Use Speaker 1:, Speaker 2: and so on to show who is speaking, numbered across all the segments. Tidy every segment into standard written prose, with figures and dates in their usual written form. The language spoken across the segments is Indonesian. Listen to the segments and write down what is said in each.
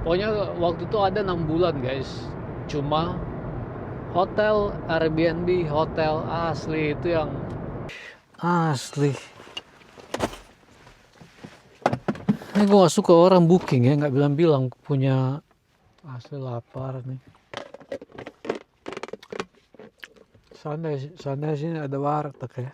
Speaker 1: Pokoknya waktu itu ada 6 bulan guys, cuma hotel Airbnb, hotel asli itu yang asli. Ini gue gak suka orang booking ya, nggak bilang-bilang punya. Asli lapar nih. Sana sini ada warteg ya.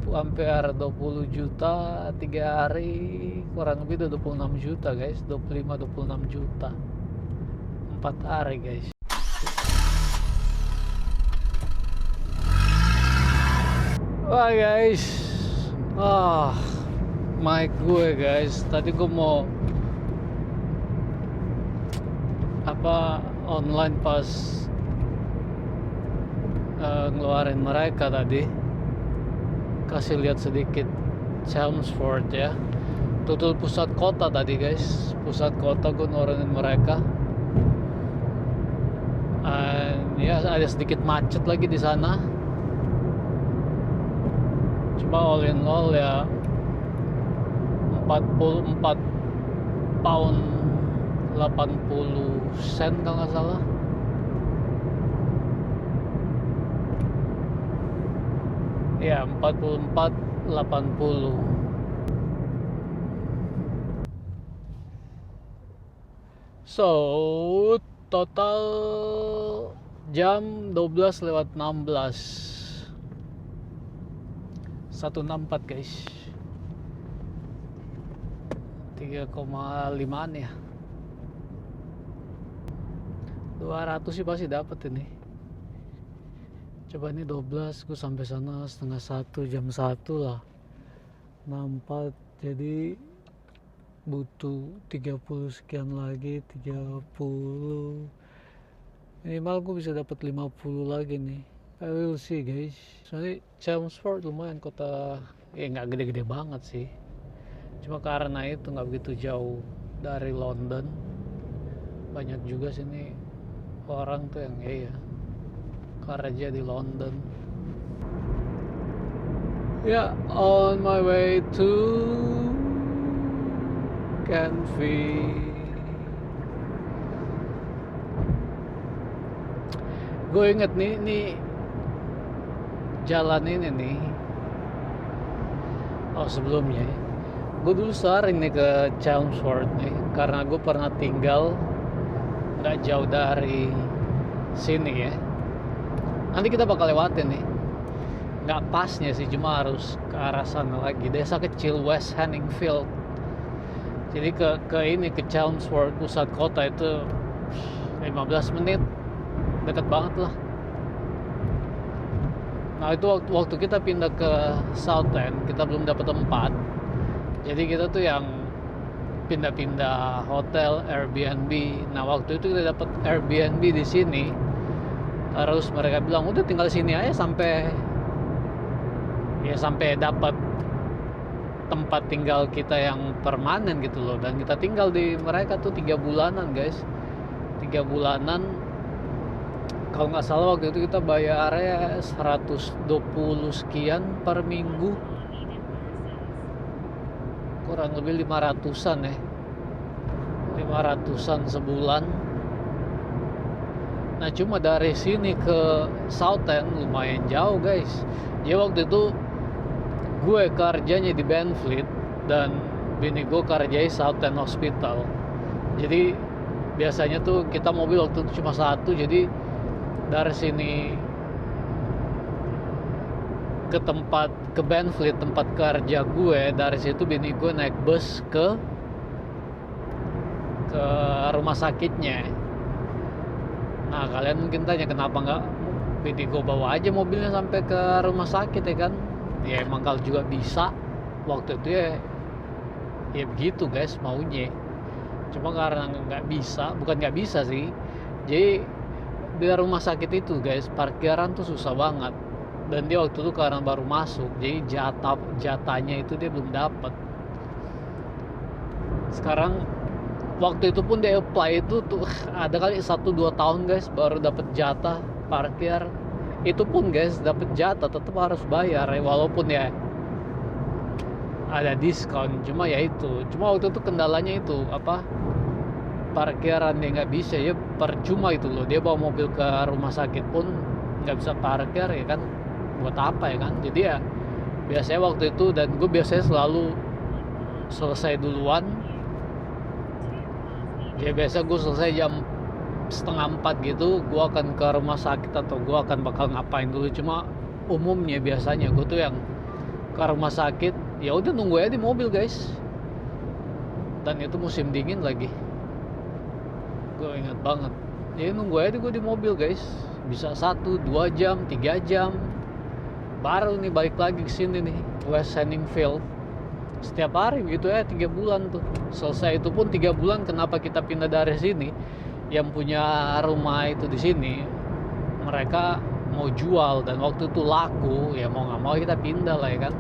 Speaker 1: Hampir 20 juta 3 hari, kurang lebih 26 juta guys, 25-26 juta 4 hari guys. Wah guys, mic gue guys, tadi gue mau online pas ngeluarin mereka tadi, kasih lihat sedikit Chelmsford ya, tutul pusat kota tadi guys, pusat kota gue nurunin mereka. Ya ada sedikit macet lagi di sana, cuma all in all ya 44 pound 80 sen kalau nggak salah. Ya 44.80. So total jam 12:16, 164 guys, 3,5an ya, 200 sih pasti dapat ini. Coba ini 12, gue sampai sana setengah 1, jam 1 lah, 64, jadi butuh 30 sekian lagi, 30 minimal gue bisa dapat 50 lagi nih. I will see guys. Soalnya Chelmsford lumayan kota, ya nggak gede-gede banget sih, cuma karena itu nggak begitu jauh dari London. Banyak juga sini orang tuh yang ya kerja di London. Ya, on my way to Canvey. Gue inget nih jalan ini nih. Oh sebelumnya, gue dulu sering nih ke Chelmsford nih, karena gue pernah tinggal nggak jauh dari sini ya. Nanti kita bakal lewatin nih, nggak pasnya sih, cuma harus ke arah sana lagi, desa kecil West Hanningfield. Jadi ke Chelmsford pusat kota itu 15 menit, dekat banget lah. Nah itu waktu kita pindah ke Southend, kita belum dapat tempat, jadi kita tuh yang pindah-pindah hotel Airbnb. Nah waktu itu kita dapat Airbnb di sini, terus mereka bilang udah tinggal sini aja sampai dapat tempat tinggal kita yang permanen gitu loh. Dan kita tinggal di mereka tuh 3 bulanan guys, 3 bulanan. Kalau nggak salah waktu itu kita bayarnya 120 sekian per minggu, kurang lebih 500an ya, 500an sebulan. Nah cuma dari sini ke Southend lumayan jauh guys. Jadi waktu itu gue kerjanya di Benfleet dan bini gue kerjanya Southend Hospital. Jadi biasanya tuh kita mobil waktu itu cuma satu, jadi dari sini ke Benfleet tempat kerja gue, dari situ bini gue naik bus ke rumah sakitnya. Nah kalian mungkin tanya kenapa nggak bini gue bawa aja mobilnya sampai ke rumah sakit ya kan? Ya emang kalau juga bisa waktu itu ya begitu guys maunya. Cuma karena nggak bisa, bukan nggak bisa sih, jadi di rumah sakit itu guys parkiran tuh susah banget, dan dia waktu itu karena baru masuk, jadi jatahnya itu dia belum dapat. Sekarang waktu itu pun dia apply itu tuh ada kali 1-2 tahun guys baru dapat jatah parkir. Itu pun guys dapat jatah tetap harus bayar ya, walaupun ya ada diskon. Cuma ya itu, cuma waktu itu kendalanya itu apa, parkiran dia nggak bisa ya, percuma itu loh, dia bawa mobil ke rumah sakit pun nggak bisa parkir ya kan, buat apa ya kan. Jadi ya biasanya waktu itu, dan gue biasanya selalu selesai duluan ya, biasa gue selesai jam 3:30 gitu, gue akan ke rumah sakit atau gue akan bakal ngapain dulu. Cuma umumnya biasanya gue tuh yang ke rumah sakit ya udah nunggu aja di mobil guys, dan itu musim dingin lagi, gue ingat banget ya, nunggu aja gue di mobil guys, bisa 1-2 jam 3 jam baru nih balik lagi ke sini nih, West Hanningfield. Setiap hari begitu ya, 3 bulan tuh selesai. Itu pun 3 bulan. Kenapa kita pindah dari sini, yang punya rumah itu di sini mereka mau jual dan waktu itu laku, ya mau nggak mau kita pindah lah ya kan.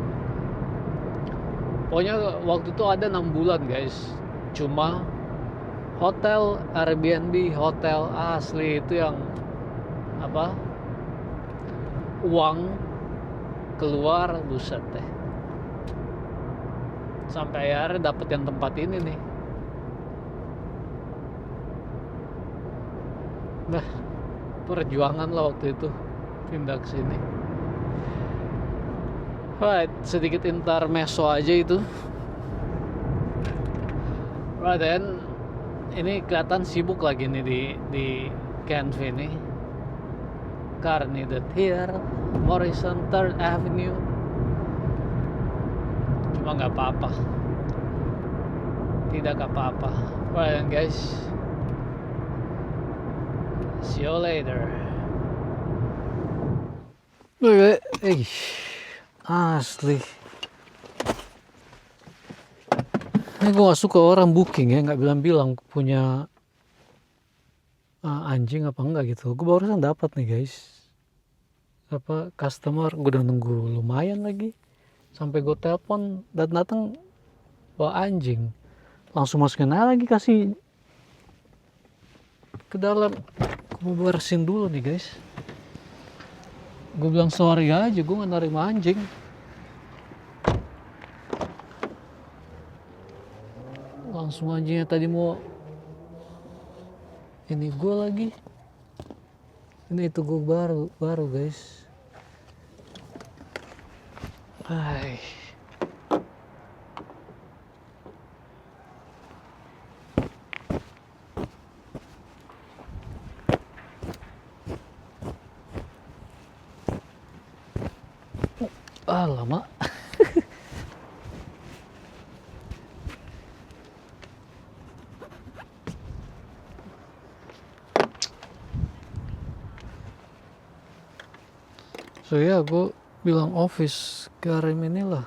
Speaker 1: Pokoknya waktu itu ada 6 bulan guys, cuma hotel, Airbnb, hotel asli itu yang apa, uang keluar buset deh. Sampai akhirnya dapet yang tempat ini nih. Nah, perjuangan lah waktu itu pindah ke sini. Right, sedikit intermezzo aja itu. Right, then ini kelihatan sibuk lagi nih di Canvey nih. Car needed here, Morrison 3rd Avenue. Cuma nggak apa-apa, tidak apa-apa. Right then guys, see you later. Asli ini gue gak suka orang booking ya nggak bilang-bilang punya anjing apa enggak gitu. Gue barusan dapat nih guys, apa, customer, gue udah nunggu lumayan lagi sampai gue telepon dan datang bawa anjing, langsung masukin aja lagi, kasih ke dalam. Gue mau bersihin dulu nih guys. Gue bilang sorry aja, gue gak nerima anjing. Langsung anjingnya tadi mau ini gue lagi. Ini itu gue baru guys. Hai. Lama. So ya, gue bilang office Karim inilah.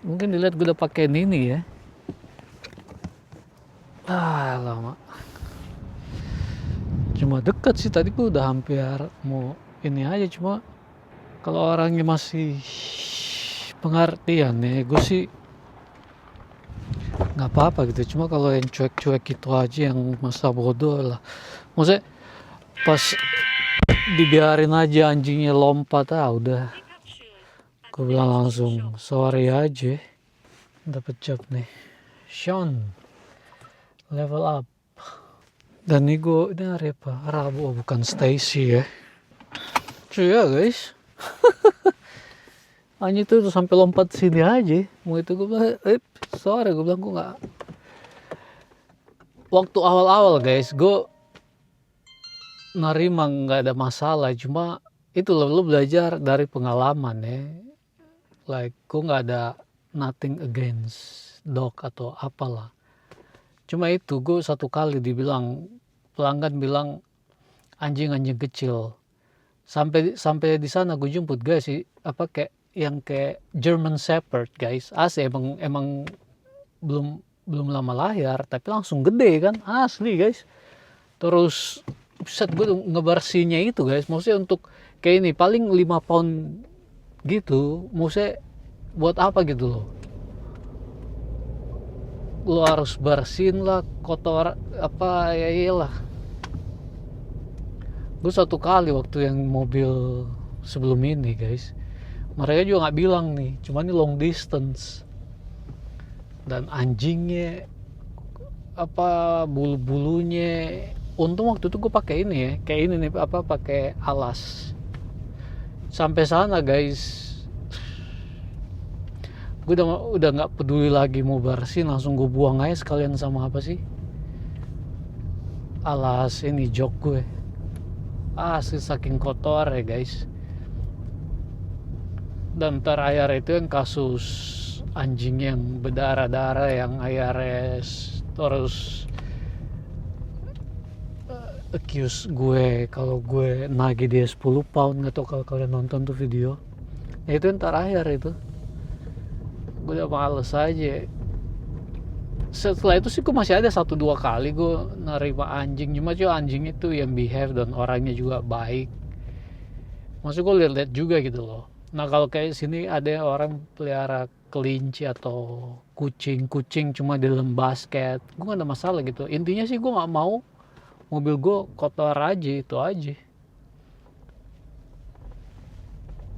Speaker 1: Mungkin dilihat gue udah pakai ini ya. Lama. Cuma deket sih, tadi gue udah hampir mau ini aja, cuma kalau orangnya masih pengertian ya, gue sih nggak apa-apa gitu. Cuma kalau yang cuek-cuek gitu aja, yang masa bodoh lah, maksudnya pas dibiarin aja anjingnya lompat, udah gue bilang langsung sorry aja. Dapet job nih, Sean, level up. Dan nih gue, ini hari apa? Rabu, bukan Stacy ya. Cuy ya guys. Anjing tuh sampai lompat sini aja. Mau itu gue bilang, sorry, gue bilang gue nggak. Waktu awal-awal guys, gue nerima nggak ada masalah. Cuma itu lo belajar dari pengalaman ya. Like gue nggak ada nothing against dog atau apalah. Cuma itu gue satu kali dibilang, pelanggan bilang anjing kecil. Sampai di sana gue jemput guys sih, apa kayak yang kayak German Shepherd guys, asli emang belum lama lahir tapi langsung gede kan, asli guys. Terus set gue ngebersihinnya itu guys, maksudnya untuk kayak ini paling 5 pound gitu, maksudnya buat apa gitu loh, lo harus bersihin lah, kotor apa ya, iyalah. Gue satu kali waktu yang mobil sebelum ini guys, mereka juga nggak bilang nih, cuma ini long distance. Dan anjingnya apa, bulu-bulunya, untung waktu itu gue pakai ini ya, kayak ini nih, apa, pakai alas. Sampai sana guys, gue udah nggak peduli lagi mau bersihin, langsung gue buang aja sekalian sama apa sih, alas ini jok gue. Asli saking kotor ya guys. Dan terakhir itu yang kasus anjing yang berdarah-darah yang IRS terus accuse gue kalau gue nagih dia 10 pound. Gak tau kalau kalian nonton tuh video ya, itu yang terakhir itu. Gue udah males aja. Setelah itu sih gue masih ada 1-2 kali gue nerima anjing, cuma anjing itu yang behave dan orangnya juga baik. Maksud gue lihat juga gitu loh. Nah kalau kayak sini ada orang pelihara kelinci atau kucing cuma di dalam basket, gue gak ada masalah gitu. Intinya sih gue gak mau mobil gue kotor aja, itu aja.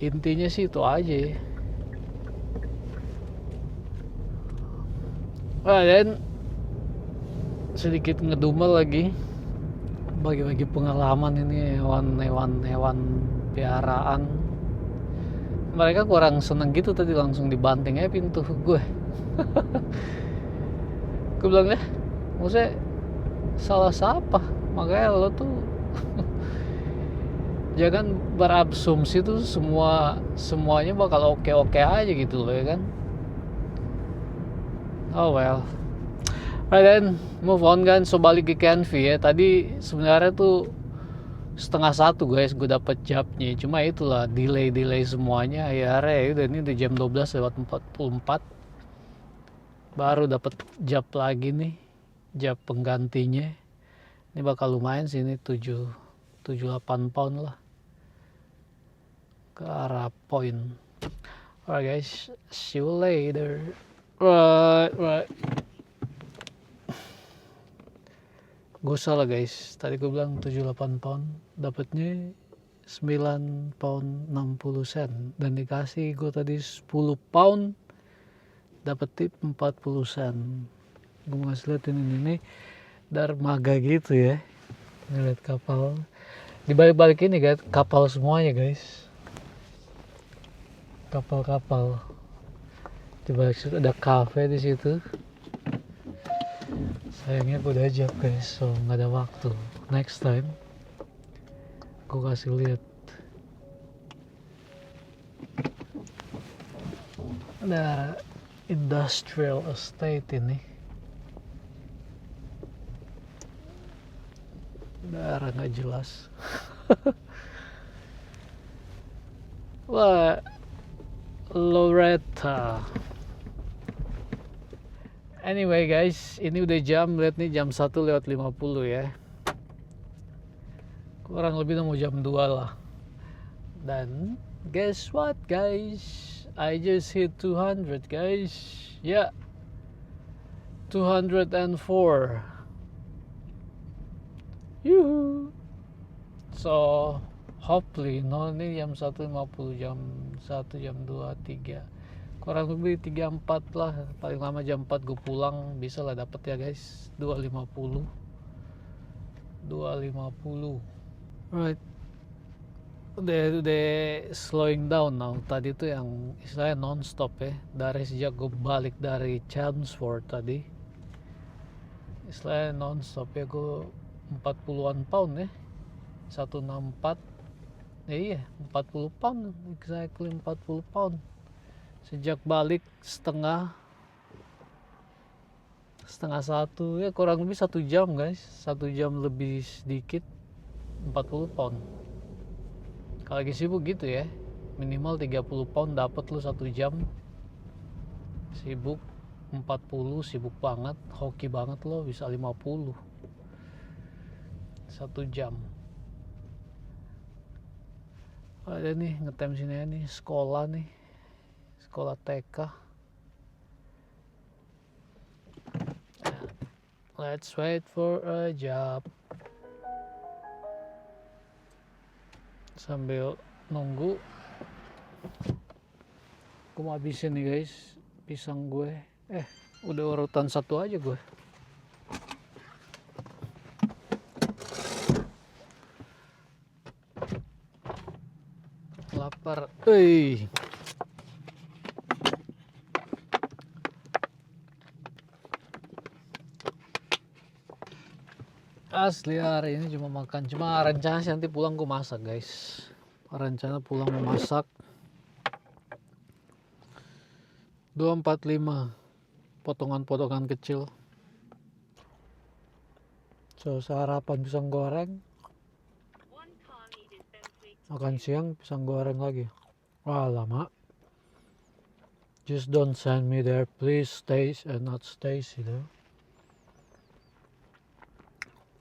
Speaker 1: Intinya sih itu aja. Dan sedikit ngedumel lagi, bagi-bagi pengalaman ini hewan piaraan. Mereka kurang seneng gitu tadi, langsung dibanting aja pintu gue. Gue bilang ya, maksudnya salah siapa? Makanya lo tuh jangan berasumsi tuh semuanya bakal oke aja gitu loh ya kan. Oh well. Right then, move on kan. So balik ke Canvey ya. Tadi sebenarnya tuh 12:30 guys gue dapet jobnya. Cuma itulah delay semuanya. Akhirnya udah, ini udah jam 12:44 baru dapet job lagi nih, job penggantinya. Ini bakal lumayan sih, ini 7-8 pound lah ke arah point. Alright guys, see you later. Right. Gue salah guys, tadi gue bilang 7-8 pound, dapetnya 9 pound 60 sen. Dan dikasih gue tadi 10 pound, dapet tip 40 sen. Gue ngasih liat ini dermaga gitu ya. Ngeliat kapal, di balik ini guys, kapal semuanya guys, kapal. Di balik situ ada cafe di situ. Sayangnya gue udah ajak guys, so nggak ada waktu. Next time gue kasih lihat. Ada industrial estate ini. Daerah nggak jelas. Wah, Loretta. Anyway guys, ini udah jam, lihat nih jam 1:50 ya. Kurang lebih mau jam 2 lah. Dan guess what guys, I just hit 200 guys. Ya, 204. Yuhu. So hopefully, ini jam 1:50, jam 1, jam 2, 3, kurang lebih 3-4 lah, paling lama jam 4 gue pulang, bisa lah dapet ya guys. 250. Right, udah slowing down now. Tadi tuh yang istilahnya non-stop ya, dari sejak gue balik dari Chelmsford tadi, istilahnya non-stop ya. Gue 40-an pound ya, 164. Iya, 40 pound, exactly 40 pound. Sejak balik setengah 1 ya, kurang lebih 1 jam guys, 1 jam lebih sedikit, 40 pound. Kalau lagi sibuk gitu ya, minimal 30 pound dapat lu 1 jam. Sibuk 40, sibuk banget, hoki banget lo bisa 50 1 jam. Ada nih ngetem sini ya nih, sekolah TK. Let's wait for a job. Sambil nunggu Aku mau habisin nih guys pisang gue. Udah urutan 1 aja gue. Lapar. Asli hari ini cuma makan. Cuma rencana sih nanti pulang gue masak guys. Rencana pulang mau masak. 245 potongan-potongan kecil. So sarapan pisang goreng. Makan siang pisang goreng lagi. Wah lama. Just don't send me there please, Stace and not Stacy though.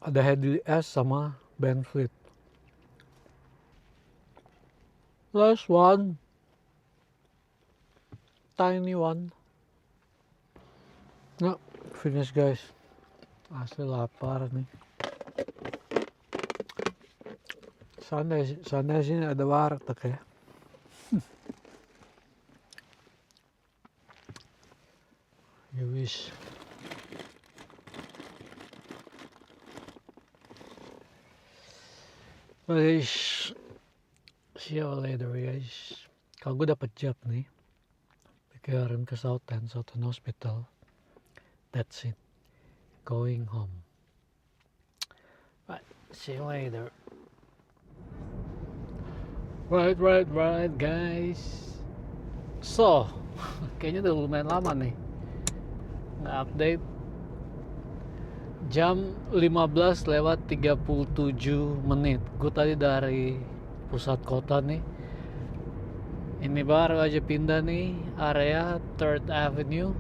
Speaker 1: Ada Hadley S sama Ben Fleet. Last one. Tiny one. No, finish guys. Asli lapar nih. Sana sini ada warteg ya. You wish. Guys, see you later guys. Kalau gue dapet job nih, pikirin ke Southend Hospital. That's it. Going home. Right, see you later. Right guys. So, kayaknya udah lumayan lama nih nge-update. Jam 15:37. Gue tadi dari pusat kota nih. Ini baru aja pindah nih area 3rd Avenue.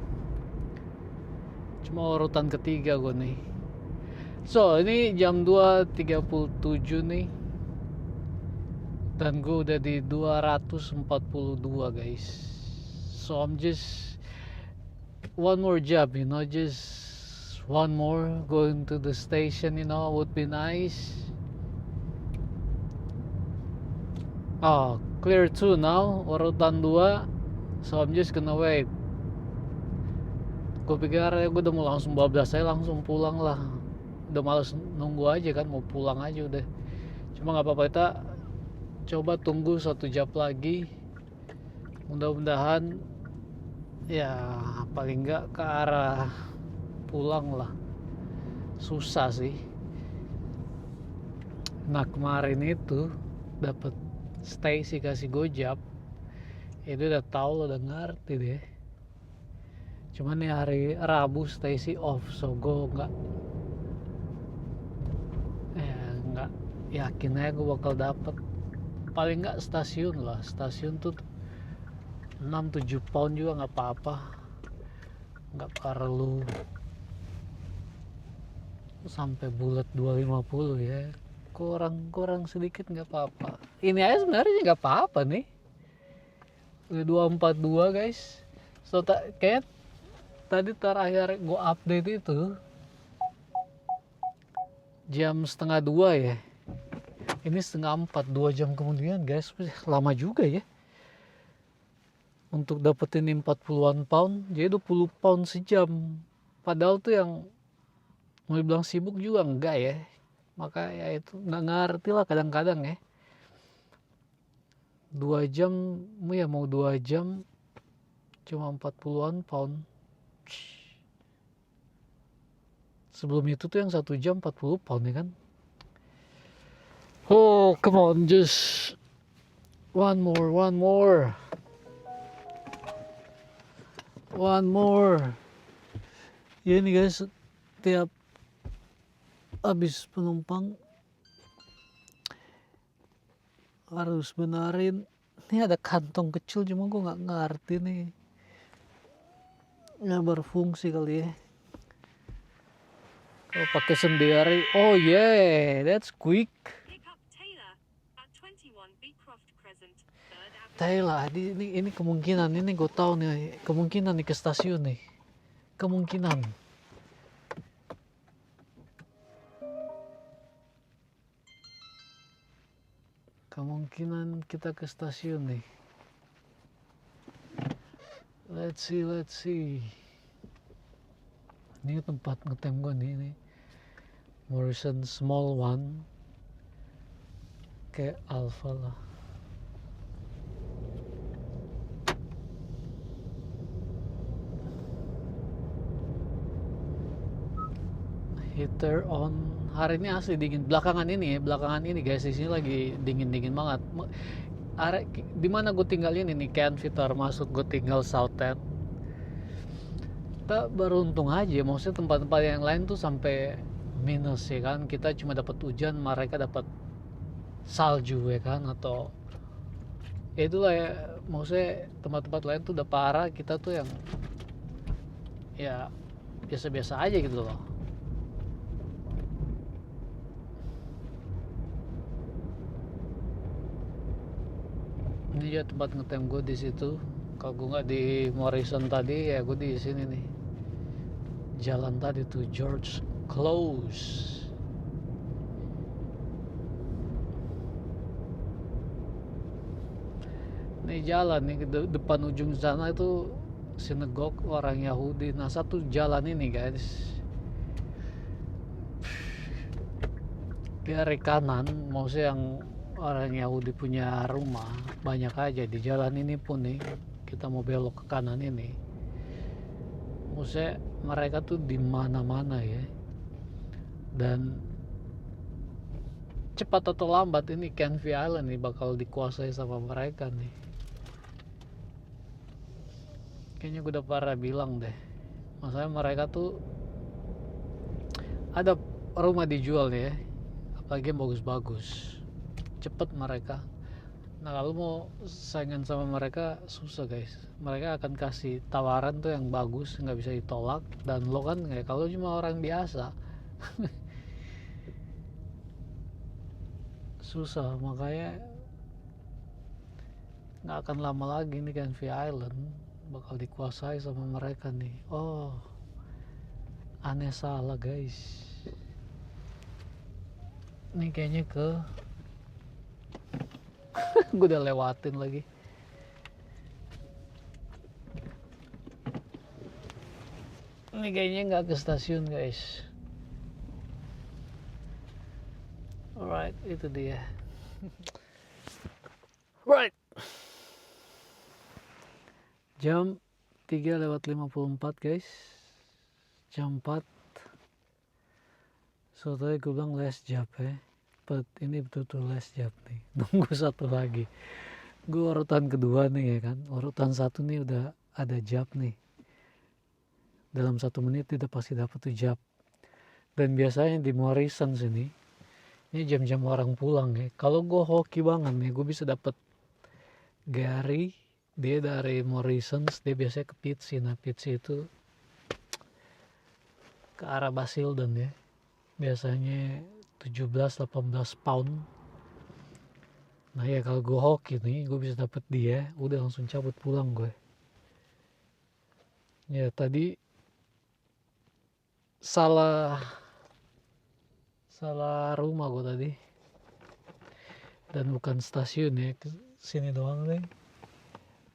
Speaker 1: Cuma urutan ketiga gue nih. So ini jam 2:37 nih. Dan gue udah di 242 guys. So I'm just one more job, just one more going to the station, would be nice. Oh, clear 2 now, urutan 2. So I'm just gonna wait. Gue pikir gue udah mau langsung 12, saya langsung pulang lah. Udah males nunggu aja kan, mau pulang aja udah. Cuma gak apa-apa, kita coba tunggu 1 jam lagi. Mudah-mudahan ya paling enggak ke arah pulang lah. Susah sih. Nah kemarin itu dapat Stacy kasih gojab, itu udah tahu lo, udah ngerti deh. Cuman nih hari Rabu Stacy off, so gue nggak yakin aja gue bakal dapet. Paling nggak stasiun tuh 6-7 pound juga nggak apa-apa, nggak perlu sampai bulat 250 ya, kurang sedikit nggak apa-apa. Ini aja sebenarnya nggak apa-apa nih, udah 242 guys. So kayak tadi terakhir gue update itu jam 1:30 ya, ini 3:30, 2 jam kemudian guys. Lama juga ya untuk dapetin 40-an pound, jadi 20 pound sejam. Padahal tuh yang mau dibilang sibuk juga enggak ya, maka ya itu nggak ngerti lah kadang-kadang ya. 2 jam ya, mau 2 jam cuma 40-an pound. Sebelum itu tuh yang 1 jam 40 pound ya kan. Oh come on, just one more. Ya ini guys, tiap habis penumpang harus benerin. Ini ada kantong kecil, cuma gue nggak ngerti nih, nggak berfungsi kali ya kalau pakai sendiri. Oh yeah, that's quick. Taylor, ini kemungkinan, ini gue tahu nih, kemungkinan nih ke stasiun nih, kemungkinan kita ke stasiun nih. let's see. Ini tempat ngetem gue nih. Morrison small one. Kayak Alpha lah. Heater on. Hari ini asli dingin. Belakangan ini guys, di sini lagi dingin banget. Di mana gue tinggal ini nih, Canvey termasuk gue tinggal South End. Kita beruntung aja, maksudnya tempat-tempat yang lain tuh sampai minus ya kan. Kita cuma dapat hujan, mereka dapat salju ya kan, atau ya itulah ya, maksudnya tempat-tempat lain tuh udah parah, kita tuh yang ya biasa-biasa aja gitu loh. Ini ya tempat ngetem gue di situ. Kalau gue nggak di Morrison tadi, ya gue di sini nih. Jalan tadi tuh George Close. Ini jalan nih, depan ujung sana itu sinagog orang Yahudi. Nah, satu jalan ini guys, dari kanan, maksudnya yang orang Yahudi punya rumah banyak aja di jalan ini pun nih. Kita mau belok ke kanan ini, maksudnya mereka tuh di mana-mana ya. Dan cepat atau lambat ini Canvey Island nih bakal dikuasai sama mereka nih. Kayaknya gue udah pernah bilang deh, maksudnya mereka tuh ada rumah dijual ya, apalagi yang bagus-bagus, cepet mereka. Nah, kalau mau saingan sama mereka susah guys. Mereka akan kasih tawaran tuh yang bagus, nggak bisa ditolak. Dan lo kan kayak kalau cuma orang biasa susah. Makanya nggak akan lama lagi nih Canvey Island bakal dikuasai sama mereka nih. Oh, aneh salah guys. Ini kayaknya ke gue udah lewatin lagi. Ini kayaknya nggak ke stasiun guys. Alright, itu dia. Right. Jam 3:54 guys. Jam 4. So tadi gue bilang last job ya. But ini betul-betul last job nih. Nunggu satu lagi. Gue urutan kedua nih ya kan. Urutan satu nih udah ada job nih. Dalam 1 menit dia pasti dapat tuh job. Dan biasanya di Morrison sini, ini jam-jam orang pulang ya. Kalau gue hoki banget nih, gue bisa dapat Gary. Dia dari Morrisons, dia biasanya ke Pitsy. Nah, Pitsy itu ke arah Basildon ya. Biasanya 17-18 pound. Nah ya, kalau gue hoki nih, gue bisa dapet dia, udah langsung cabut pulang gue. Ya tadi salah rumah gue tadi. Dan bukan stasiun ya, sini doang nih.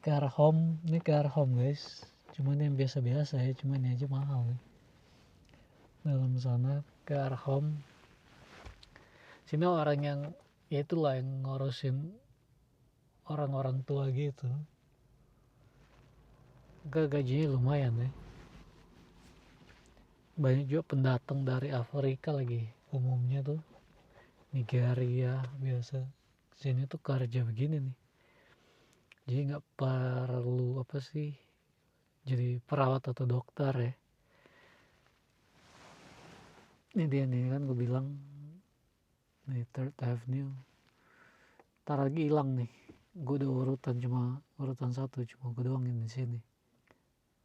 Speaker 1: Ke arah home, ini ke arah home guys. Cuman yang biasa-biasa ya, cuman ini aja mahal nih. Dalam sana ke arah home. Sini orang yang ya itulah yang ngurusin orang-orang tua gitu. Gajinya lumayan ya. Banyak juga pendatang dari Afrika lagi umumnya tuh. Nigeria biasa. Sini tuh kerja begini nih. Jadi nggak perlu apa sih jadi perawat atau dokter ya. Ini dia nih kan gue bilang nih 3rd Avenue. Ntar lagi hilang nih. Gue udah urutan 1, cuma gue doang yang di sini.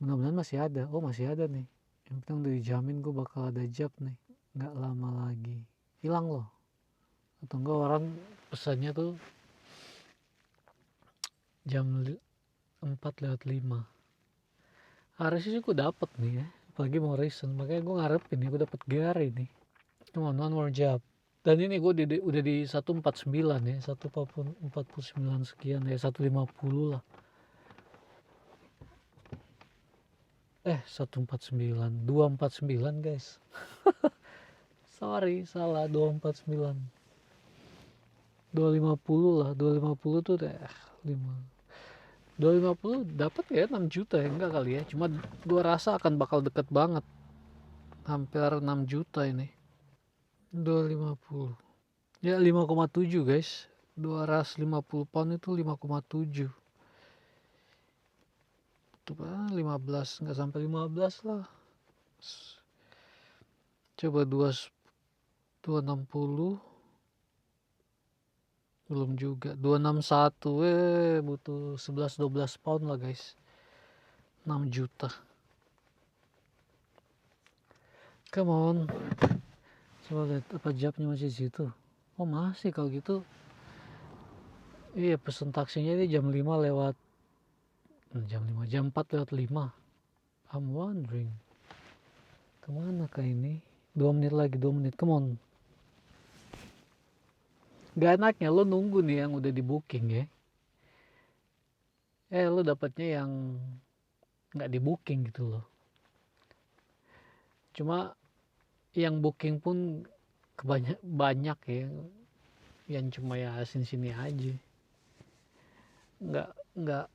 Speaker 1: Mudah-mudahan masih ada. Oh masih ada nih. Yang penting udah dijamin gue bakal ada job nih. Nggak lama lagi. Hilang loh. Atau enggak orang pesannya tuh jam 4:05. Harusnya sih gue dapet nih ya. Apalagi Morrison. Makanya gue ngarepin nih gue dapet Gary nih. Come on, one more job. Dan ini gue udah di 149 ya. 149 sekian ya. 150 lah. 149 249 guys. Sorry, salah, 249 250 lah. 250 tuh 250 dapat ya 6 juta ya, enggak kali ya, cuma gua rasa akan bakal deket banget, hampir 6 juta ini. 250 ya 5,7 guys. 250 pound itu 5,7. Tuh 15, nggak sampai 15 lah. Coba 260 belum juga. 261 butuh 11-12 pound lah guys. 6 juta. Come on. Coba lihat apa jabnya masih situ. Oh masih, kalau gitu. Iya, pesen taksinya ini jam 5 lewat jam 4 lewat 5. I'm wondering kemana kah ini. 2 menit lagi, 2 menit, come on. Gak enaknya lo nunggu nih yang udah di booking ya. Lo dapatnya yang gak di booking gitu loh. Cuma yang booking pun banyak ya, yang cuma ya sini aja. Nggak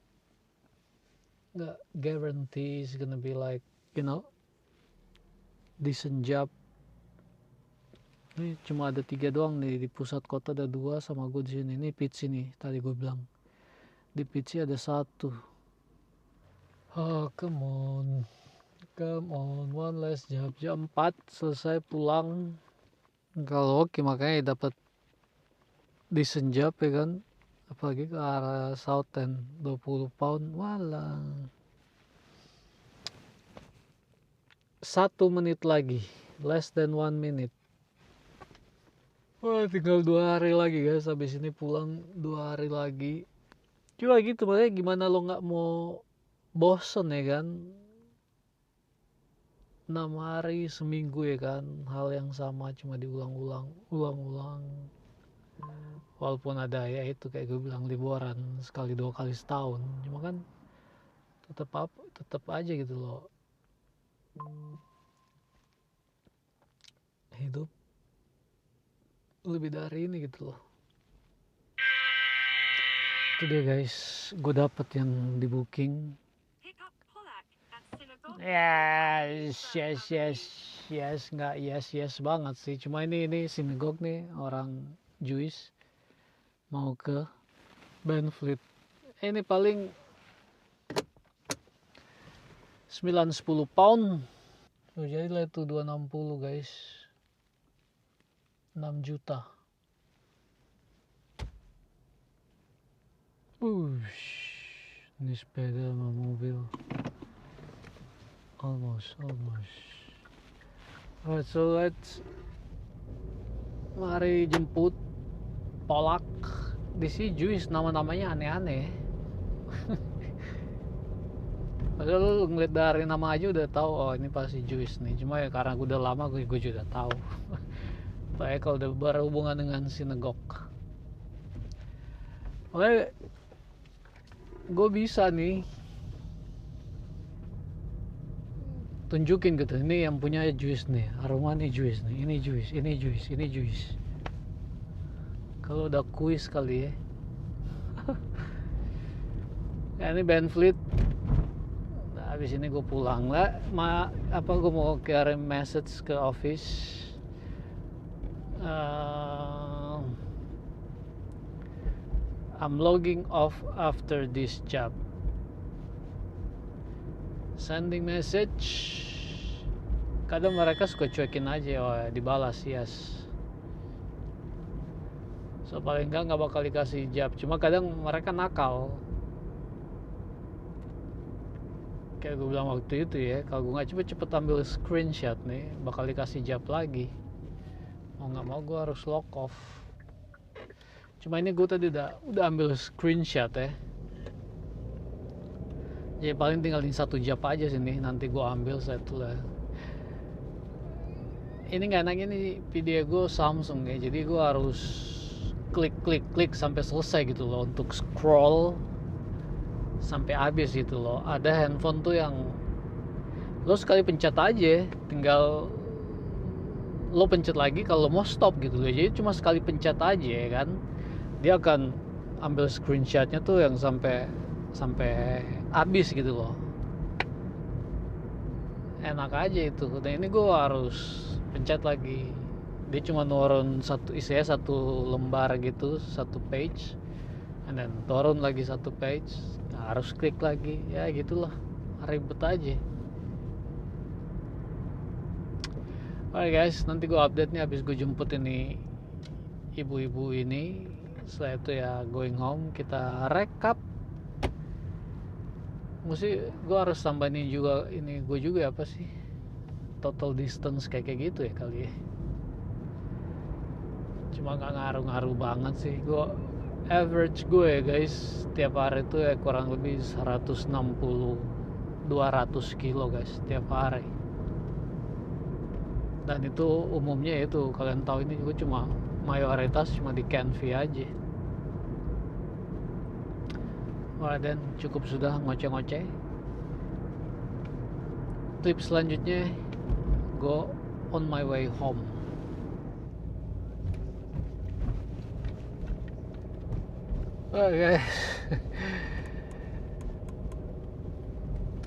Speaker 1: guarantee it's gonna be like, decent job. Ini cuma ada 3 doang nih di pusat kota, ada 2 sama gue di sini. Ini Pitsi nih, tadi gue bilang di Pitsi ada 1. Oh come on, one last job. Jam 4 selesai pulang. Kalau oke, makanya dapat decent job ya kan, apalagi ke arah South End. 20 pound walah. 1 menit lagi, less than 1 minute. Wah, tinggal 2 hari lagi guys, habis ini pulang 2 hari lagi. Cuma gitu, makanya gimana lo gak mau bosen ya kan. 6 hari seminggu ya kan, hal yang sama cuma diulang-ulang. Walaupun ada ya itu kayak gue bilang liburan sekali 2 kali setahun, cuma kan tetap aja gitu loh. Hidup lebih dari ini gitu loh. Itu dia guys, gue dapet yang di booking. Yes, nggak yes banget sih. Cuma ini sinagog nih, orang Jewish mau ke Benfleet. Ini paling 9-10 pound. Jadi lah itu 260 guys. 6 juta. Ini sepeda sama mobil. Almost. Alright, so let's mari jemput Polak. Di sini Jewish nama-namanya aneh-aneh. Padahal lu ngeliat dari nama aja udah tahu, oh ini pasti Jewish nih. Cuma ya karena gue udah lama, gue juga tahu. Kayak kalau udah berhubungan dengan sinagog. Oke, gue bisa nih tunjukin gitu, ini yang punya Jewish nih, Aroma nih Jewish nih, ini Jewish. Kalau udah kuis kali ya. Ya ini Benfleet. Nah, habis ini gue pulang lah. Gue mau kirim message ke office. I'm logging off after this job. Sending message. Kadang mereka suka cuekin aja, dibalas yes. So paling enggak bakal dikasih job. Cuma kadang mereka nakal. Kayak gue bilang waktu itu ya, kalau gue nggak cepet ambil screenshot nih, bakal dikasih job lagi. Mau nggak mau gue harus log off. Cuma ini gue tadi udah ambil screenshot ya. Jadi paling tinggalin 1 job aja sini, nanti gue ambil satu lah. Ini nggak enaknya nih, video gue Samsung ya, jadi gue harus klik sampai selesai gitu loh, untuk scroll sampai habis gitu loh. Ada handphone tuh yang lo sekali pencet aja, tinggal lo pencet lagi kalau mau stop gitu loh. Jadi cuma sekali pencet aja ya kan, dia akan ambil screenshotnya tuh yang sampai habis gitu loh. Enak aja itu. Dan ini gue harus pencet lagi, dia cuma nurun isinya satu lembar gitu, satu page, and then turun lagi satu page, harus klik lagi, ya gitulah, ribet aja. Alright guys, nanti gue update nih habis gue jemput ini ibu-ibu ini. Setelah itu ya going home, kita rekap. Mesti gue harus tambahin juga ini gue juga apa sih, total distance kayak gitu ya kali ya. Cuma gak ngaruh-ngaruh banget sih. Gue average gue ya guys, tiap hari itu ya kurang lebih 160-200 kilo guys tiap hari. Dan itu umumnya itu, kalian tahu ini juga cuma mayoritas cuma di Canvey aja. Alright then, cukup sudah ngoceh-ngoceh. Trip selanjutnya, go on my way home. Oke.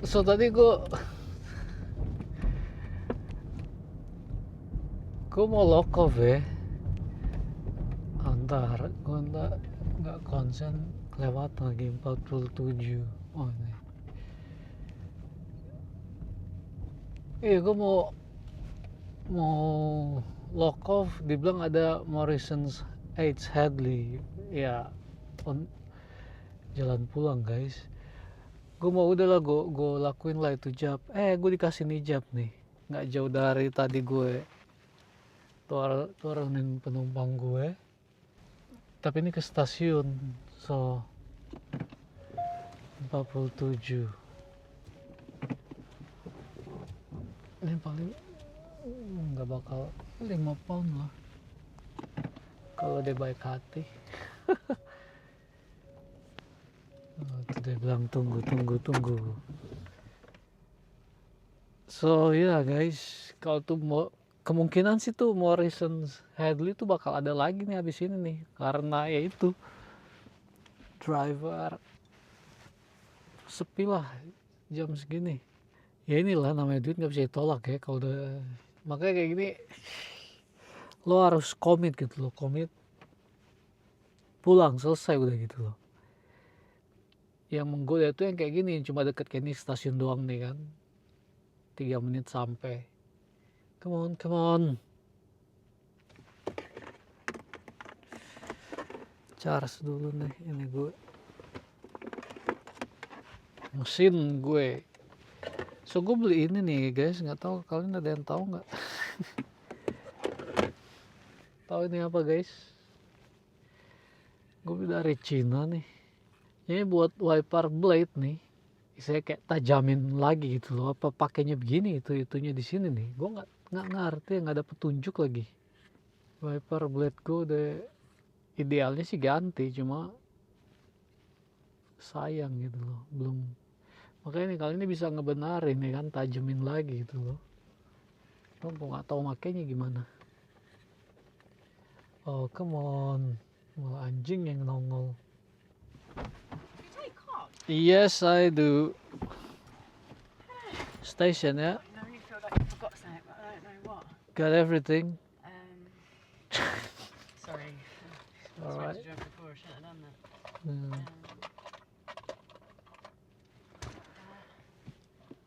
Speaker 1: So tadi gue mau lock off ya. Antar gue nggak konsen, kelewat lagi 47. Oh ini. Iya, gue mau lock off, dibilang ada Morrison's H Hadley ya, jalan pulang guys. Gue mau udahlah, gue lakuin lah itu job. Gue dikasih nih job nih, nggak jauh dari tadi gue turunin penumpang gue, tapi ini ke stasiun. So 47 ini paling nggak bakal 5 pound lah kalau dia baik hati. Itu dia bilang tunggu. So ya guys, kalau tuh mau, kemungkinan sih tuh Morrison's Hadley tuh bakal ada lagi nih habis ini nih, karena ya itu driver sepi lah jam segini. Ya inilah namanya duit, nggak bisa ditolak ya kalau udah. Makanya kayak gini lo harus komit gitu loh, komit pulang selesai udah gitu loh. Yang menggoda itu yang kayak gini, cuma deket kayak ini stasiun doang nih kan, 3 menit sampai. Come on. Charge dulu nih ini gue, mesin gue. So gue beli ini nih guys, nggak tahu kalian ada yang tahu nggak? Tahu ini apa guys? Gue beli dari Cina nih. Ini buat wiper blade nih. Saya kayak tajamin lagi gitu loh. Apa pakainya begini, itunya di sini nih. Gue nggak ngerti, nggak ada petunjuk lagi. Wiper blade gue udah idealnya sih ganti, cuma sayang gitu loh, belum. Makanya nih kali ini bisa ngebenarin nih kan, tajemin lagi gitu loh. Gue nggak tahu makainya gimana. Oh come on, malah anjing yang nongol. Yes I do. Station ya.
Speaker 2: I know you feel like you forgot something, but I don't know what.
Speaker 1: Got everything.
Speaker 2: Sorry. I was
Speaker 1: Alright.
Speaker 2: supposed to drive before, I shouldn't have done that.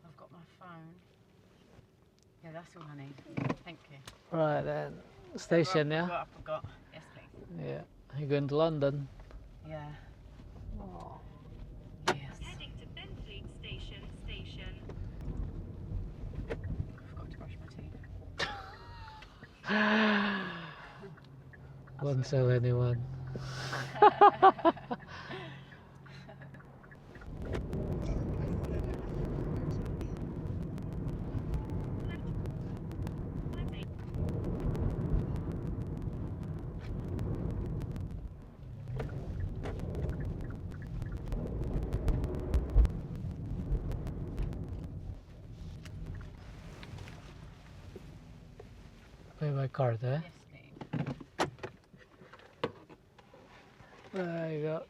Speaker 2: I've got my phone. Yeah, that's all I need. Thank you.
Speaker 1: Right then. Station ya.
Speaker 2: I forgot. Yes, please.
Speaker 1: Yeah. You going to London?
Speaker 2: Yeah.
Speaker 1: Oh.
Speaker 2: Yes.
Speaker 3: Heading to Benfleet Station.
Speaker 2: I forgot to brush my teeth.
Speaker 1: Won't sell anyone. Pay by card, eh?
Speaker 2: Yes, please.
Speaker 1: There you go.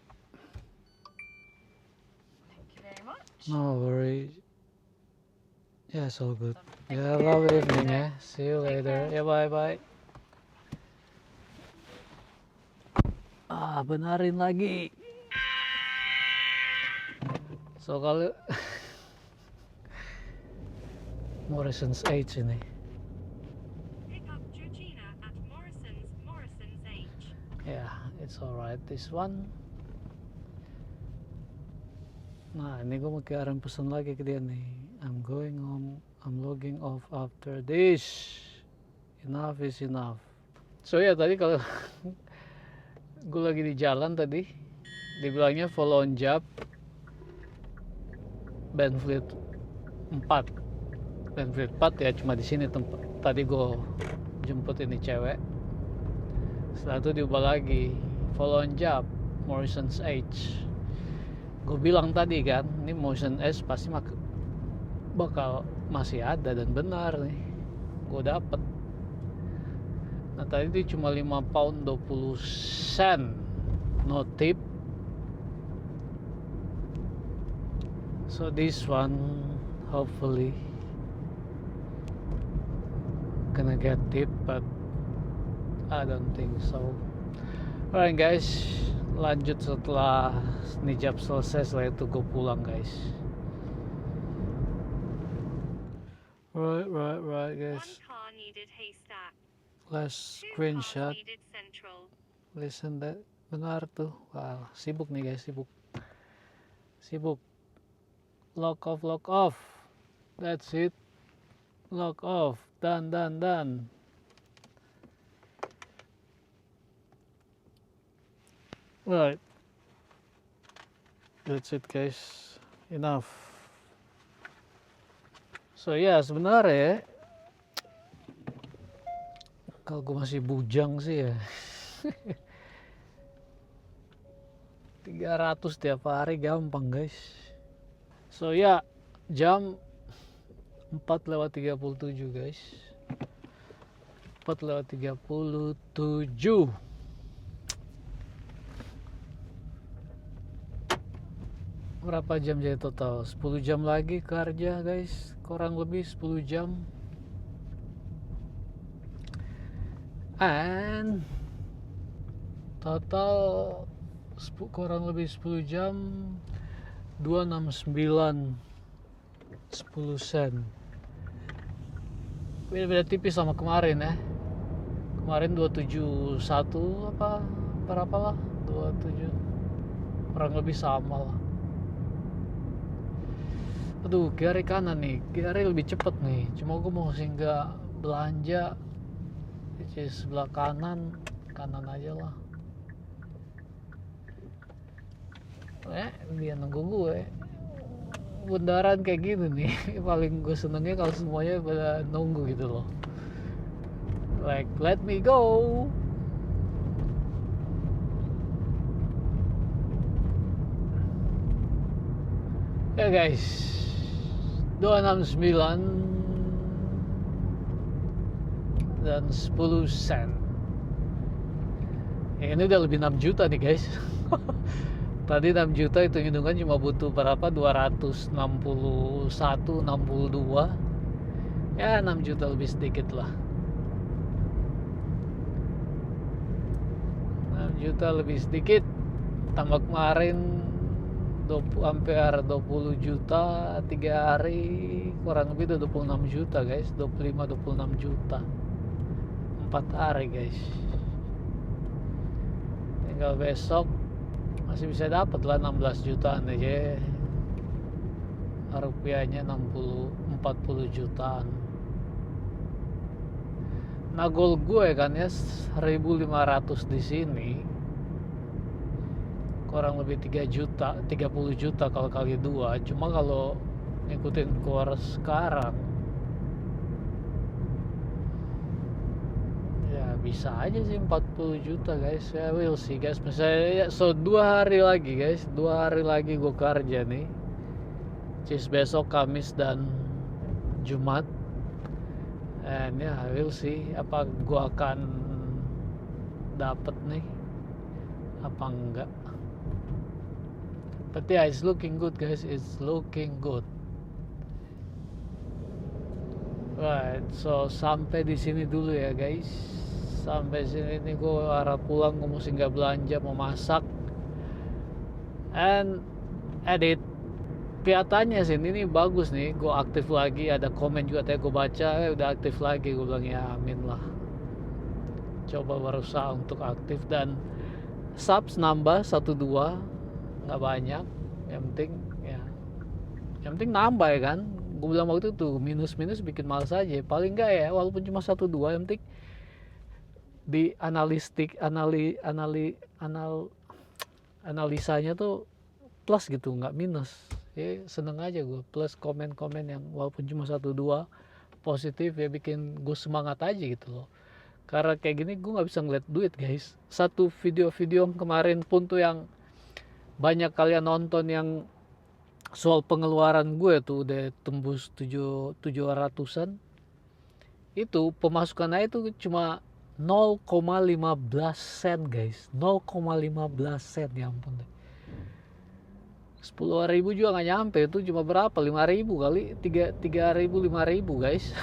Speaker 2: Thank you very much.
Speaker 1: No worries. Yeah, it's all good.
Speaker 2: Thank
Speaker 1: Yeah,
Speaker 2: you.
Speaker 1: lovely evening, eh? See you
Speaker 2: Take
Speaker 1: later.
Speaker 2: care.
Speaker 1: Yeah, bye-bye. Benarin lagi. So kalau Morrison's H ini.
Speaker 3: Pick up Georgina at Morrison's H.
Speaker 1: Yeah, it's alright. This one. Nah, ini gue mau kirim pesan lagi ke dia nih. I'm going home. I'm logging off after this. Enough is enough. So ya tadi kalau gue lagi di jalan tadi, dibilangnya follow on job Benfleet 4. Benfleet 4 ya, cuma di sini tempat. Tadi gue jemput ini cewek. Setelah itu diubah lagi follow on job Morrison's H. Gue bilang tadi kan, ini Morrison S pasti bakal masih ada, dan benar nih, gue dapet. Nah tadi itu cuma 5 pound 20 sen, no tip. So this one hopefully gonna get tip, but I don't think so. Alright guys, lanjut setelah ini job selesai. Setelah itu gue pulang guys. Right guys.
Speaker 3: One car needed Haystack.
Speaker 1: Last
Speaker 3: 2
Speaker 1: screenshot.
Speaker 3: cars needed Central.
Speaker 1: Listen that. Benar tuh. Wow, sibuk nih guys, sibuk. Lock off. That's it. Lock off. Done. Right. That's it guys. Enough. So ya sebenarnya kalau gue masih bujang sih ya 300 tiap hari gampang guys. So ya jam 4:37 guys. 4:37. Berapa jam jadi total? 10 jam lagi kerja guys, kurang lebih 10 jam. And total kurang lebih 10 jam 269 10 sen. Beda-beda tipis sama kemarin ya. Kemarin 271 apa berapa lah, 27 kurang lebih sama lah. Aduh, kiri kanan nih, kiri lebih cepet nih. Cuma gue mau singgah belanja di sebelah kanan aja lah. Dia nunggu gue. Bundaran kayak gini nih, paling gue senengnya kalau semuanya pada nunggu gitu loh. Like, let me go. Ya guys, 269 dan 10 sen. Ya, ini udah lebih 6 juta nih guys. Tadi 6 juta itu hitungan cuma butuh berapa, 261, 62. Ya 6 juta lebih sedikit lah. 6 juta lebih sedikit. Tambah kemarin hampir 20 juta 3 hari, kurang lebih udah 26 juta guys. 25-26 juta 4 hari guys. Tinggal besok masih bisa dapat lah 16 jutaan aja. Rupiahnya 40 jutaan. Nah goal gue kan ya 1.500 di sini, kurang lebih 3 juta, 30 juta kalau kali 2. Cuma kalau ngikutin kurs sekarang ya bisa aja sih 40 juta guys. Ya we'll see guys. Misalnya so 2 hari lagi guys, 2 hari lagi gue kerja nih, besok Kamis dan Jumat. and ya we'll see apa gua akan dapet nih apa enggak. But yeah, it's looking good guys, it's looking good. Right, so sampai di sini dulu ya guys. Sampai sini nih gue arah pulang, gue mesti nggak belanja, mau masak and edit. Kelihatannya sih ini bagus nih, gue aktif lagi, ada komen juga tadi gue baca, udah aktif lagi. Gue bilang ya amin lah, coba berusaha untuk aktif dan subs nambah 1-2, nggak banyak, yang penting nambah ya kan. Gue bilang waktu itu minus bikin males aja, paling nggak ya walaupun cuma 1-2, yang penting di analisanya tuh plus gitu, nggak minus ya. Seneng aja gue plus komen-komen yang walaupun cuma 1-2 positif ya, bikin gue semangat aja gitu loh. Karena kayak gini gue nggak bisa ngeliat duit guys. Satu video-video kemarin pun tuh yang banyak kalian nonton, yang soal pengeluaran gue tuh udah tembus 700-an, itu pemasukan aja tuh cuma 0,15 sen guys, 0,15 sen, ya ampun deh. 10.000 juga nggak nyampe, itu cuma berapa, 5.000 kali, 3.000 5.000 guys.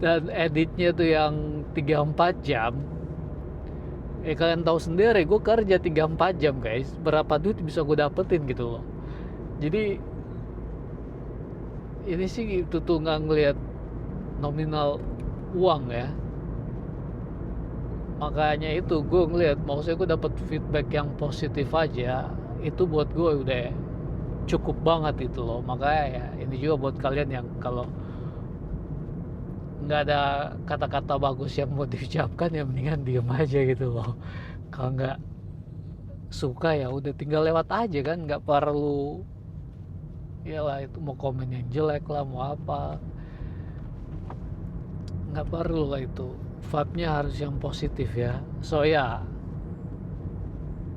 Speaker 1: Dan editnya tuh yang 3-4 jam. Kalian tahu sendiri gue kerja 3-4 jam guys, berapa duit bisa gue dapetin gitu loh. Jadi ini sih itu tuh nggak ngelihat nominal uang ya, makanya itu gue ngelihat, maksudnya gue dapet feedback yang positif aja, itu buat gue udah cukup banget itu loh. Makanya ya ini juga buat kalian yang kalau nggak ada kata-kata bagus yang mau diucapkan, ya mendingan diem aja gitu loh. Kalau nggak suka ya udah tinggal lewat aja kan, nggak perlu iyalah itu mau komen yang jelek lah, mau apa, nggak perlu lah itu. Vibe-nya harus yang positif ya. So ya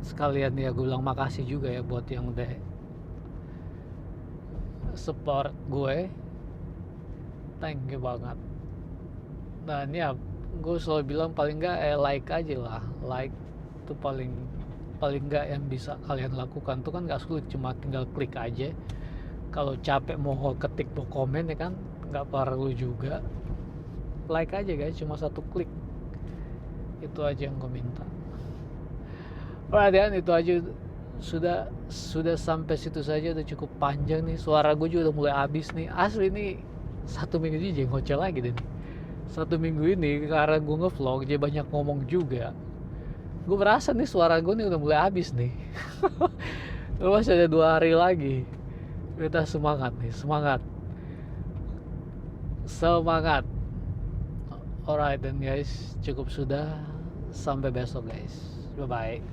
Speaker 1: sekalian ya gue bilang makasih juga ya buat yang udah support gue, thank you banget. Dan ya gue selalu bilang paling nggak like aja lah, like itu paling nggak yang bisa kalian lakukan tuh kan nggak sulit, cuma tinggal klik aja. Kalau capek mau ketik mau komen ya kan nggak perlu juga, like aja guys, cuma 1 klik, itu aja yang gue minta. Alright dan itu aja, sudah sampai situ saja, udah cukup panjang nih, suara gue juga udah mulai habis nih asli nih. 1 minggu ini jadi ngoceh lagi deh nih. 1 minggu ini karena gue ngevlog jadi banyak ngomong juga, gue merasa nih suara gue nih udah mulai habis nih. Masih ada 2 hari lagi, kita semangat nih, semangat. Alright then guys, cukup sudah, sampai besok guys, bye bye.